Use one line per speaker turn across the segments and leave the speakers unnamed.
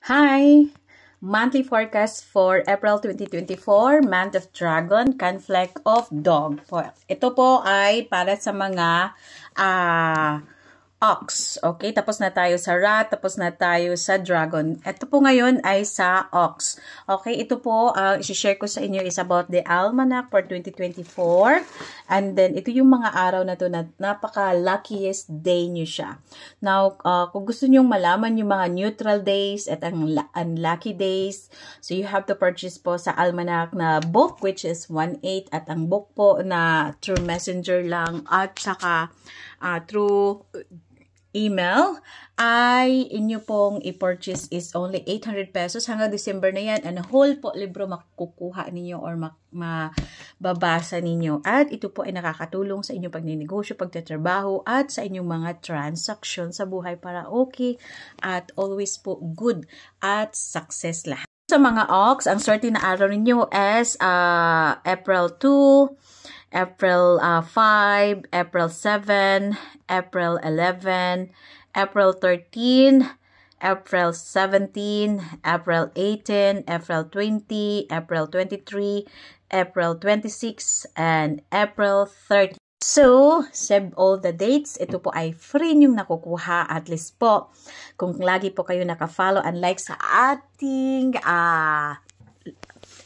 Hi! Monthly forecast for April 2024, Month of Dragon, Conflict of Dog. Ito po ay para sa mga ox. Okay, tapos na tayo sa rat, tapos na tayo sa dragon. Ito po ngayon ay sa ox. Okay, ito po, isi-share ko sa inyo is about the almanac for 2024. And then, ito yung mga araw na to na napaka-luckiest day nyo siya. Now, kung gusto nyo malaman yung mga neutral days at ang unlucky days, so you have to purchase po sa almanac na book, which is 1/8, at ang book po na through messenger lang at saka through email ay inyo pong i-purchase is only 800 pesos hanggang December na yan, and a whole po libro makukuha ninyo or mababasa ninyo, at ito po ay nakakatulong sa inyong pagninegosyo, pagtatrabaho at sa inyong mga transaction sa buhay para okay at always po good at success lahat. Sa mga ox, ang swerte na araw ninyo is April 2, April 5, April 7, April 11, April 13, April 17, April 18, April 20, April 23, April 26, and April 30. So, save all the dates. Ito po ay free nyong nakukuha. At least po, kung lagi po kayo naka-follow and like sa ating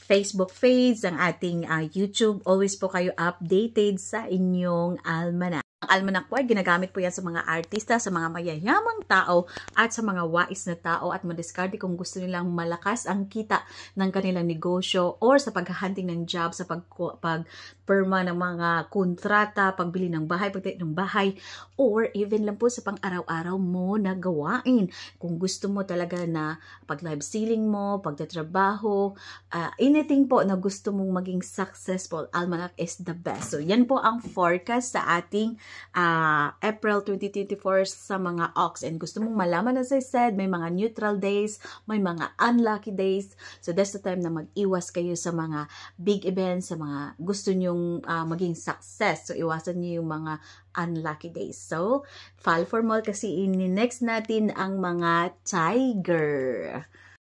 Facebook page, ang ating YouTube, always po kayo updated sa inyong almanac. Ang almanac po ay ginagamit po yan sa mga artista, sa mga mayayamang tao, at sa mga wais na tao, at madiskarte kung gusto nilang malakas ang kita ng kanilang negosyo or sa paghahunting ng job, sa pagperma ng mga kontrata, pagbili ng bahay, pagtayo ng bahay, or even lang po sa pang-araw-araw mo na gawain. Kung gusto mo talaga na pag-live selling mo, pagtatrabaho, anything po na gusto mong maging successful, almanac is the best. So, yan po ang forecast sa ating April 2024 sa mga ox. And gusto mong malaman, as I said, may mga neutral days, may mga unlucky days. So, that's the time na mag-iwas kayo sa mga big events, sa mga gusto nyong maging success. So, iwasan nyo yung mga unlucky days. So, follow for more kasi in-next natin ang mga tiger.